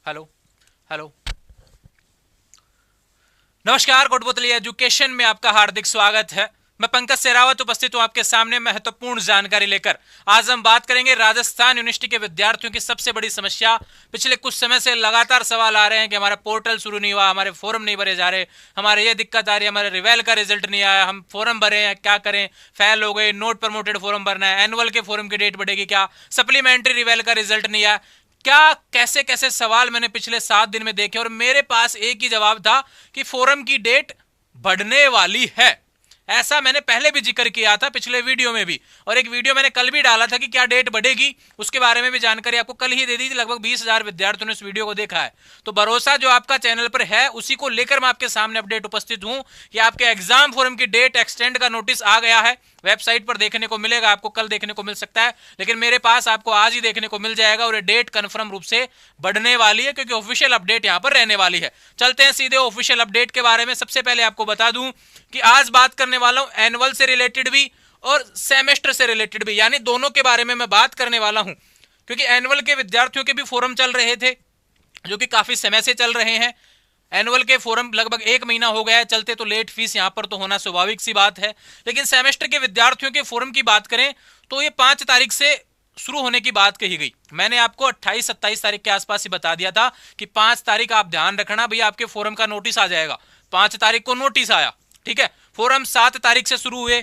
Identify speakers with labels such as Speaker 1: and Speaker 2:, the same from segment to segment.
Speaker 1: Hello hello. नमस्कार, Kotputli education में आपका हार्दिक स्वागत है। मैं पंकज सेरावत उपस्थित हूं आपके सामने महत्वपूर्ण जानकारी लेकर। आज हम बात करेंगे राजस्थान यूनिवर्सिटी के विद्यार्थियों की सबसे बड़ी समस्या। पिछले कुछ समय से लगातार सवाल आ रहे हैं कि हमारा पोर्टल शुरू नहीं हुआ, हमारे फॉर्म नहीं भरे जा रहे, हमारे ये दिक्कत आ रही है, हमारे रिवेल का रिजल्ट नहीं आया, हम फॉर्म भरे हैं, क्या करें, फेल हो गए, नोट प्रमोटेड फॉर्म भरना है, एनुअल के फॉर्म की डेट बढ़ेगी क्या, सप्लीमेंट्री रिवेल का रिजल्ट नहीं आया क्या। कैसे कैसे सवाल मैंने पिछले 7 दिन में देखे और मेरे पास एक ही जवाब था कि फोरम की डेट बढ़ने वाली है। ऐसा मैंने पहले भी जिक्र किया था पिछले वीडियो में भी, और एक वीडियो मैंने कल भी डाला था कि क्या डेट बढ़ेगी, उसके बारे में भी जानकारी आपको कल ही दे दी थी। लगभग 20,000 विद्यार्थियों ने इस वीडियो को देखा है। तो भरोसा जो आपका चैनल पर है उसी को लेकर मैं आपके सामने अपडेट उपस्थित हूं कि आपके एग्जाम फॉर्म की डेट एक्सटेंड का नोटिस आ गया है। वेबसाइट पर देखने को मिलेगा, आपको कल देखने को मिल सकता है, लेकिन मेरे पास आपको आज ही देखने को मिल जाएगा और ये डेट कंफर्म रूप से बढ़ने वाली है क्योंकि ऑफिशियल अपडेट यहां पर रहने वाली है। चलते हैं सीधे ऑफिशियल अपडेट के बारे में। सबसे पहले आपको बता दूं कि आज बात करने वाला हूं एनुअल से रिलेटेड भी और सेमेस्टर से रिलेटेड भी, यानी दोनों के बारे में मैं बात करने वाला हूं क्योंकि एनुअल के विद्यार्थियों के भी फोरम चल रहे थे जो कि काफी समय से चल रहे हैं। एनुअल के फोरम लगभग 1 महीना हो गया है चलते, तो लेट फीस यहां पर तो होना स्वाभाविक सी बात है। लेकिन सेमेस्टर के विद्यार्थियों के फोरम की बात करें तो ये 5 तारीख से शुरू होने की बात कही गई। मैंने आपको 28-27 तारीख के आसपास ही बता दिया था कि 5 तारीख आप ध्यान रखना भैया, आपके फोरम का नोटिस आ जाएगा। 5 तारीख को नोटिस आया, ठीक है। फोरम 7 तारीख से शुरू हुए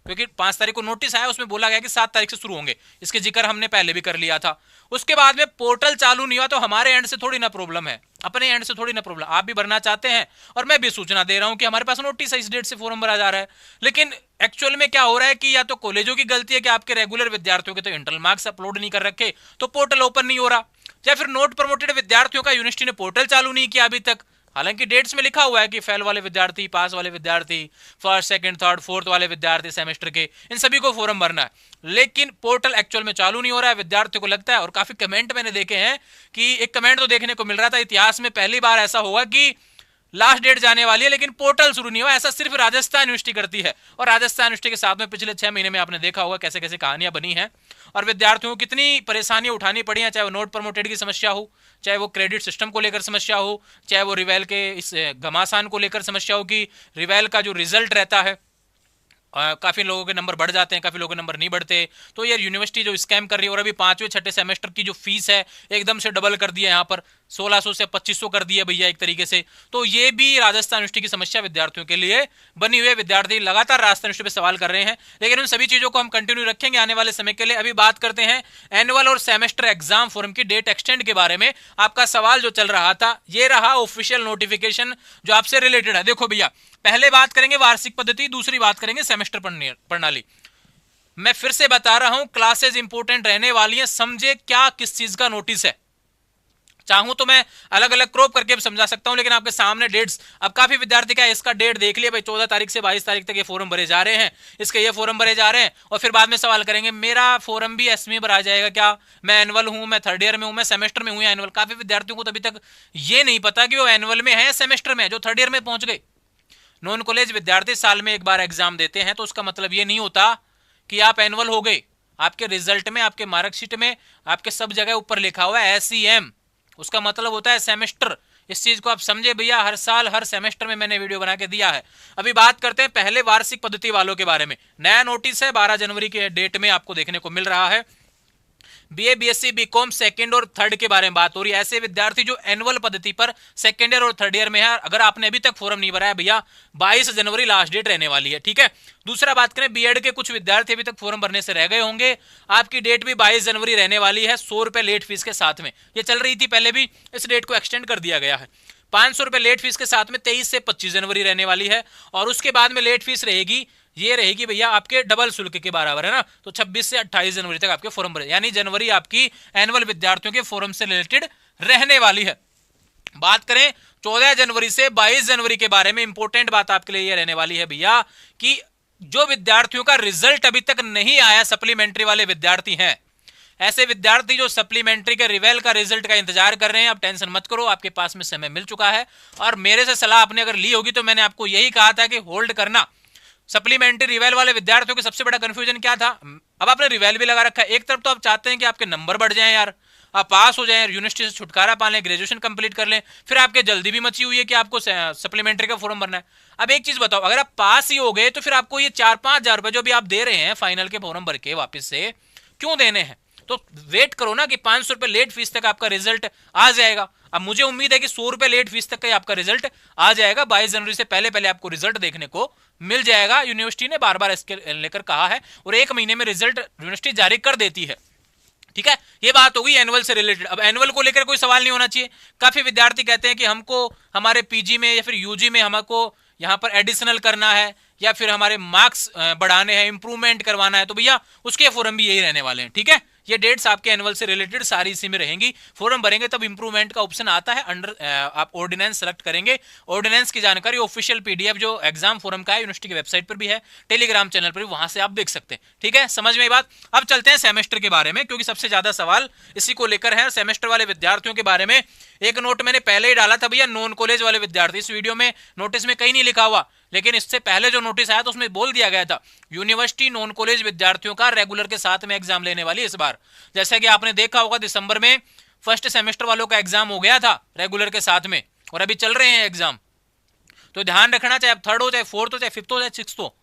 Speaker 1: क्योंकि 5 तारीख को नोटिस आया, उसमें बोला गया कि 7 तारीख से शुरू होंगे। इसके जिक्र हमने पहले भी कर लिया था। उसके बाद में पोर्टल चालू नहीं हुआ तो हमारे एंड से थोड़ी ना प्रॉब्लम है, अपने एंड से थोड़ी ना प्रॉब्लम। आप भी भरना चाहते हैं और मैं भी सूचना दे रहा हूं कि हमारे पास नोटिस है, इस डेट से फॉर्म भरा जा रहा है। लेकिन एक्चुअल में क्या हो रहा है कि या तो कॉलेजों की गलती है कि आपके रेगुलर विद्यार्थियों के तो इंटरनल मार्क्स अपलोड नहीं कर रखे तो पोर्टल ओपन नहीं हो रहा, या फिर नोट प्रमोटेड विद्यार्थियों का यूनिवर्सिटी ने पोर्टल चालू नहीं किया अभी तक। हालांकि डेट्स में लिखा हुआ है कि फेल वाले विद्यार्थी, पास वाले विद्यार्थी, फर्स्ट सेकंड थर्ड फोर्थ वाले विद्यार्थी सेमेस्टर के, इन सभी को फॉर्म भरना है। लेकिन पोर्टल एक्चुअल में चालू नहीं हो रहा है, विद्यार्थियों को लगता है। और काफी कमेंट मैंने देखे हैं कि एक कमेंट तो देखने को मिल रहा था, इतिहास में पहली बार ऐसा होगा कि लास्ट डेट जाने वाली है लेकिन पोर्टल शुरू नहीं हुआ। ऐसा सिर्फ राजस्थान यूनिवर्सिटी करती है, और राजस्थान यूनिवर्सिटी के साथ में पिछले 6 महीने में आपने देखा होगा कैसे कैसे कहानियां बनी हैं और विद्यार्थियों को कितनी परेशानियां उठानी पड़ी हैं, चाहे वो नोट प्रमोटेड की समस्या हो, चाहे वो क्रेडिट सिस्टम को लेकर समस्या हो, चाहे वो रिवेल के इस घमासान को लेकर समस्या हो कि रिवेल का जो रिजल्ट रहता है काफी लोगों के नंबर बढ़ जाते हैं, काफी लोगों के नंबर नहीं बढ़ते। तो यार यूनिवर्सिटी जो स्कैम कर रही है, और अभी 5वें 6ठे सेमेस्टर की जो फीस है एकदम से डबल कर दिया, यहाँ पर 1600 से 2500 कर दिया भैया एक तरीके से। तो ये भी राजस्थान यूनिवर्सिटी की समस्या विद्यार्थियों के लिए बनी हुई है। विद्यार्थी लगातार राजस्थान यूनिवर्सिटी पे सवाल कर रहे हैं, लेकिन उन सभी चीजों को हम कंटिन्यू रखेंगे आने वाले समय के लिए। अभी बात करते हैं एनुअल और सेमेस्टर एग्जाम फॉर्म की डेट एक्सटेंड के बारे में। आपका सवाल जो चल रहा था ये रहा ऑफिशियल नोटिफिकेशन जो आपसे रिलेटेड है। देखो भैया, पहले बात करेंगे वार्षिक पद्धति, दूसरी बात करेंगे सेमेस्टर प्रणाली। मैं फिर से बता रहा हूं, क्लासेस इंपोर्टेंट रहने वाली हैं, समझे क्या किस चीज का नोटिस है। चाहूं तो मैं अलग अलग क्रॉप करके भी समझा सकता हूं, लेकिन आपके सामने डेट्स, अब काफी विद्यार्थी का इसका डेट देख लिया भाई, 14 तारीख से 22 तारीख तक ये फॉर्म भरे जा रहे हैं, इसके ये फॉर्म भरे जा रहे हैं, और फिर बाद में सवाल करेंगे मेरा फॉर्म भी एसमी पर आ जाएगा क्या, मैं एनुअल हूं, मैं थर्ड ईयर में हूं, मैं सेमेस्टर में हूं या एनुअल। काफी विद्यार्थियों को तो अभी तक ये नहीं पता कि वो एनुअल में है सेमेस्टर में, जो थर्ड ईयर में पहुंच गए। नॉन कॉलेज विद्यार्थी साल में एक बार एग्जाम देते हैं, तो उसका मतलब ये नहीं होता कि आप एनुअल हो गए। आपके रिजल्ट में, आपके मार्कशीट में, आपके सब जगह ऊपर लिखा हुआ है SEM, उसका मतलब होता है सेमेस्टर। इस चीज को आप समझे भैया, हर साल हर सेमेस्टर में मैंने वीडियो बना के दिया है। अभी बात करते हैं पहले वार्षिक पद्धति वालों के बारे में। नया नोटिस है 12 जनवरी के डेट में आपको देखने को मिल रहा है। BA BSc BCom सेकंड और थर्ड के बारे में बात हो रही है। ऐसे विद्यार्थी जो एनुअल पद्धति पर सेकंड ईयर और थर्ड ईयर में है, अगर आपने अभी तक फॉर्म नहीं भरा है भैया, 22 जनवरी लास्ट डेट रहने वाली है, ठीक है। दूसरा बात करें, बीएड के कुछ विद्यार्थी अभी तक फॉर्म भरने से रह गए होंगे, आपकी डेट भी 22 जनवरी रहने वाली है, 100 रुपए लेट फीस के साथ में। ये चल रही थी पहले भी, इस डेट को एक्सटेंड कर दिया गया है। 500 रुपए लेट फीस के साथ में 23 से 25 जनवरी रहने वाली है, और उसके बाद में लेट फीस रहेगी, ये रहेगी भैया आपके डबल शुल्क के बराबर है ना। तो 26 से 28 जनवरी तक आपके फॉर्म भरे, यानी जनवरी आपकी एनुअल विद्यार्थियों के फॉर्म से रिलेटेड रहने वाली है। बात करें 14 जनवरी से 22 जनवरी के बारे में, इंपॉर्टेंट बात आपके लिए ये रहने वाली है भैया कि जो विद्यार्थियों का रिजल्ट अभी तक नहीं आया, सप्लीमेंट्री वाले विद्यार्थी हैं, ऐसे विद्यार्थी जो सप्लीमेंट्री के रिवेल का रिजल्ट का इंतजार कर रहे हैं, अब टेंशन मत करो, आपके पास में समय मिल चुका है। और मेरे से सलाह आपने अगर ली होगी तो मैंने आपको यही कहा था कि होल्ड करना। सप्लीमेंट्री रिवेल वाले विद्यार्थियों के सबसे बड़ा कंफ्यूजन क्या था, अब आपने रिवेल भी लगा रखा है, एक तरफ तो आप चाहते हैं कि आपके नंबर बढ़ जाएं यार, आप पास हो जाएं, यूनिवर्सिटी से छुटकारा पा लें, ग्रेजुएशन कंप्लीट कर लें, फिर आपके जल्दी भी मची हुई है कि आपको सप्लीमेंट्री का फॉर्म भरना है। अब एक चीज बताओ, अगर आप पास ही हो गए तो फिर आपको ये 4-5 हजार रुपए जो भी आप दे रहे हैं फाइनल के फॉर्म भर के वापस से क्यों देने हैं? तो वेट करो ना कि 500 रुपए लेट फीस तक आपका रिजल्ट आ जाएगा। अब मुझे उम्मीद है कि 100 रुपए लेट फीस तक का आपका रिजल्ट आ जाएगा। 22 जनवरी से पहले पहले आपको रिजल्ट देखने को मिल जाएगा। यूनिवर्सिटी ने बार बार इसके लेकर कहा है और 1 महीने में रिजल्ट यूनिवर्सिटी जारी कर देती है। ठीक है, ये बात होगी एनुअल से रिलेटेड। अब एनुअल को लेकर कोई सवाल नहीं होना चाहिए। काफी विद्यार्थी कहते हैं कि हमको हमारे पीजी में या फिर यूजी में हमको यहां पर एडिशनल करना है या फिर हमारे मार्क्स बढ़ाने हैं, इंप्रूवमेंट करवाना है, तो भैया उसके फॉरम भी यही रहने वाले हैं। ठीक है, ये डेट्स आपके एनुअल से रिलेटेड सारी इसी में रहेंगी। फॉरम भरेंगे तब इंप्रूवमेंट का ऑप्शन आता है, अंडर आप ऑर्डिनेंस सेलेक्ट करेंगे। ऑर्डिनेंस की जानकारी ऑफिशियल पीडीएफ जो एग्जाम फॉरम का है यूनिवर्सिटी की वेबसाइट पर भी है, टेलीग्राम चैनल पर भी, वहां से आप देख सकते हैं। ठीक है, समझ में बात। अब चलते हैं सेमेस्टर के बारे में, क्योंकि सबसे ज्यादा सवाल इसी को लेकर है। सेमेस्टर वाले विद्यार्थियों के बारे में एक नोट मैंने पहले ही डाला था भैया, नॉन कॉलेज वाले विद्यार्थी। इस वीडियो में नोटिस में कहीं नहीं लिखा हुआ, लेकिन इससे पहले जो नोटिस आया तो उसमें बोल दिया गया था यूनिवर्सिटी नॉन कॉलेज विद्यार्थियों का रेगुलर के साथ में एग्जाम लेने वाली इस बार। जैसे कि आपने देखा होगा दिसंबर में फर्स्ट सेमेस्टर वालों का एग्जाम हो गया था रेगुलर के साथ में, और अभी चल रहे हैं एग्जाम। तो ध्यान रखना, चाहे थर्ड हो, चाहे फोर्थ हो, चाहे फिफ्थ हो, चाहे सिक्स्थ हो,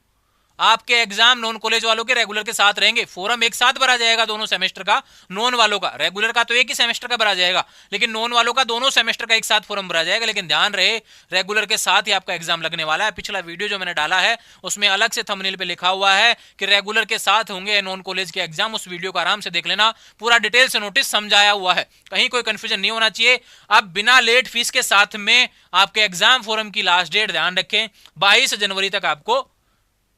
Speaker 1: आपके एग्जाम नॉन कॉलेज वालों के रेगुलर के साथ रहेंगे। फॉर्म एक साथ भरा जाएगा दोनों सेमेस्टर का। नॉन वालों का रेगुलर का तो एक ही सेमेस्टर का भरा जाएगा, लेकिन नॉन वालों का दोनों सेमेस्टर का एक साथ फॉर्म भरा जाएगा। लेकिन ध्यान रहे, रेगुलर के साथ ही आपका एग्जाम लगने वाला है। पिछला वीडियो जो मैंने डाला है उसमें अलग से थंबनेल पे लिखा हुआ है कि रेगुलर के साथ होंगे नॉन कॉलेज के एग्जाम। उस वीडियो को आराम से देख लेना, पूरा डिटेल से नोटिस समझाया हुआ है, कहीं कोई कंफ्यूजन नहीं होना चाहिए। अब बिना लेट फीस के साथ में आपके एग्जाम फॉर्म की लास्ट डेट ध्यान रखें 22 जनवरी तक आपको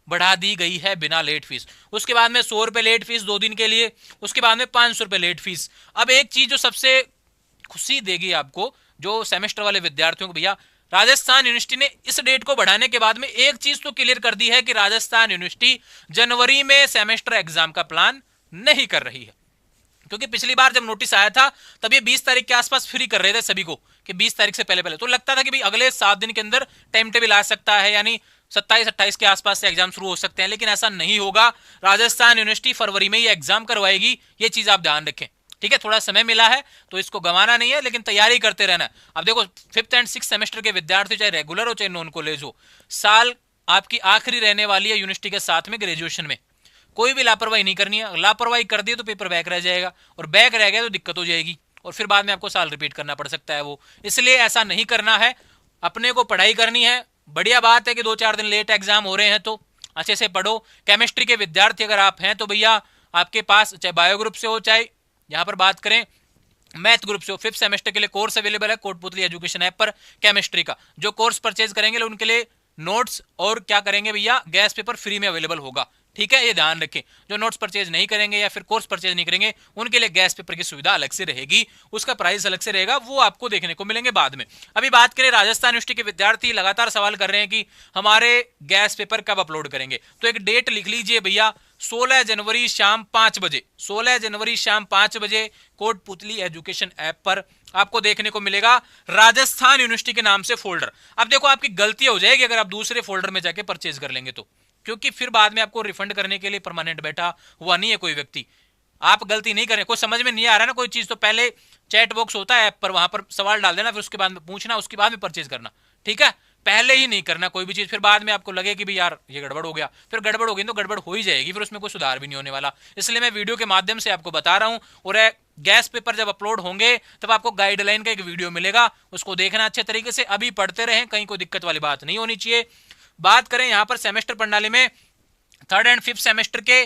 Speaker 1: बढ़ा दी गई है बिना लेट फीस। उसके बाद में 100 रुपए लेट फीस 2 दिन के लिए, उसके बाद में 500 रुपए लेट फीस। अब एक चीज जो सबसे खुशी देगी आपको, जो सेमेस्टर वाले विद्यार्थियों को, भैया राजस्थान यूनिवर्सिटी ने इस डेट को बढ़ाने के बाद में एक चीज तो क्लियर कर दी है कि राजस्थान यूनिवर्सिटी जनवरी में सेमेस्टर एग्जाम का प्लान नहीं कर रही है। क्योंकि पिछली बार जब नोटिस आया था तब ये 20 तारीख के आसपास फ्री कर रहे थे सभी को कि 20 तारीख से पहले पहले, तो लगता था कि भाई अगले 7 दिन के अंदर टाइम टेबल आ सकता है, यानी 27-28 के आसपास से एग्जाम शुरू हो सकते हैं। लेकिन ऐसा नहीं होगा, राजस्थान यूनिवर्सिटी फरवरी में ये एग्जाम करवाएगी। ये चीज आप ध्यान रखें। ठीक है, थोड़ा समय मिला है तो इसको गंवाना नहीं है, लेकिन तैयारी करते रहना है। अब देखो 5th एंड 6th सेमेस्टर के विद्यार्थी चाहे रेगुलर हो चाहे नॉन कॉलेज हो, साल आपकी आखिरी रहने वाली है यूनिवर्सिटी के साथ में ग्रेजुएशन में। कोई भी लापरवाही नहीं करनी है। लापरवाही कर दी तो पेपर बैक रह जाएगा, और बैक रह गया तो दिक्कत हो जाएगी, और फिर बाद में आपको साल रिपीट करना पड़ सकता है वो। इसलिए ऐसा नहीं करना है, अपने को पढ़ाई करनी है। बढ़िया बात है कि 2-4 दिन लेट एग्जाम हो रहे हैं तो अच्छे से पढ़ो। केमिस्ट्री के विद्यार्थी अगर आप हैं तो भैया आपके पास चाहे बायो ग्रुप से हो, चाहे यहाँ पर बात करें मैथ ग्रुप से हो, 5th सेमेस्टर के लिए कोर्स अवेलेबल है कोटपुतली एजुकेशन ऐप पर केमिस्ट्री का। जो कोर्स परचेज करेंगे उनके लिए नोट्स और क्या करेंगे भैया, गैस पेपर फ्री में अवेलेबल होगा। ठीक है, ये ध्यान रखें। जो नोट्स परचेज नहीं करेंगे या फिर कोर्स परचेज नहीं करेंगे उनके लिए गैस पेपर की सुविधा अलग से रहेगी, उसका प्राइस अलग से रहेगा, वो आपको देखने को मिलेंगे बाद में। अभी बात करें राजस्थान यूनिवर्सिटी के विद्यार्थी लगातार सवाल कर रहे हैं कि हमारे गैस पेपर कब अपलोड करेंगे, तो एक डेट लिख लीजिए भैया, 16 जनवरी शाम 5 बजे। 16 जनवरी शाम 5 बजे कोटपुतली एजुकेशन ऐप पर आपको देखने को मिलेगा राजस्थान यूनिवर्सिटी के नाम से फोल्डर। अब देखो आपकी गलती हो जाएगी अगर आप दूसरे फोल्डर में जाके परचेज कर लेंगे तो, क्योंकि फिर बाद में आपको रिफंड करने के लिए परमानेंट बैठा हुआ नहीं है कोई व्यक्ति। आप गलती नहीं करें, कोई समझ में नहीं आ रहा ना कोई चीज, तो पहले चैट बॉक्स होता है ऐप पर, वहां पर सवाल डाल देना, फिर उसके बाद में पूछना, उसके बाद में परचेज करना। ठीक है, पहले ही नहीं करना कोई भी चीज, फिर बाद में आपको लगे कि भी यार ये गड़बड़ हो गया, फिर गड़बड़ हो गई तो गड़बड़ हो ही जाएगी, फिर उसमें कोई सुधार भी नहीं होने वाला। इसलिए मैं वीडियो के माध्यम से आपको बता रहा हूं। और गैस पेपर जब अपलोड होंगे तब आपको गाइडलाइन का एक वीडियो मिलेगा, उसको देखना अच्छे तरीके से। अभी पढ़ते रहें, कहीं कोई दिक्कत वाली बात नहीं होनी चाहिए। बात करें यहां पर सेमेस्टर प्रणाली में 3rd एंड 5th सेमेस्टर के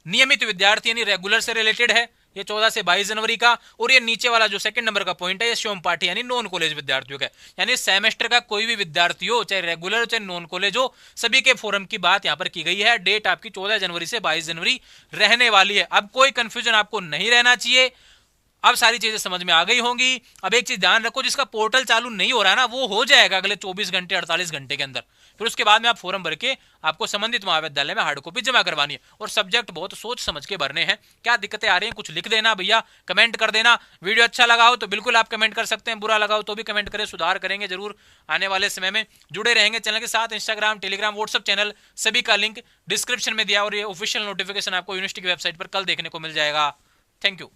Speaker 1: नियमित विद्यार्थी यानी रेगुलर से रिलेटेड है, ये 14 से 22 जनवरी का। और ये नीचे वाला जो 2nd नंबर का पॉइंट है, ये श्योम पाठी यानी नॉन कॉलेज विद्यार्थियों का, यानी सेमेस्टर का कोई भी विद्यार्थी हो, चाहे रेगुलर हो चाहे नॉन कॉलेज हो, सभी के फोरम की बात यहां पर की गई है। डेट आपकी 14 जनवरी से 22 जनवरी रहने वाली है। अब कोई कंफ्यूजन आपको नहीं रहना चाहिए, अब सारी चीजें समझ में आ गई होंगी। अब एक चीज ध्यान रखो, जिसका पोर्टल चालू नहीं हो रहा है ना, वो हो जाएगा अगले 24 घंटे 48 घंटे के अंदर। फिर उसके बाद में आप फॉर्म भर के आपको संबंधित महाविद्यालय में हार्ड कॉपी जमा करवानी है। और सब्जेक्ट बहुत सोच समझ के भरने हैं। क्या दिक्कतें आ रही हैं कुछ लिख देना भैया, कमेंट कर देना। वीडियो अच्छा लगा हो तो बिल्कुल आप कमेंट कर सकते हैं, बुरा लगा हो तो भी कमेंट करें, सुधार करेंगे जरूर। आने वाले समय में जुड़े रहेंगे चैनल के साथ। इंस्टाग्राम, टेलीग्राम, व्हाट्सएप चैनल सभी का लिंक डिस्क्रिप्शन में दिया, और ये ऑफिशियल नोटिफिकेशन आपको यूनिवर्सिटी की वेबसाइट पर कल देखने को मिल जाएगा। Thank you.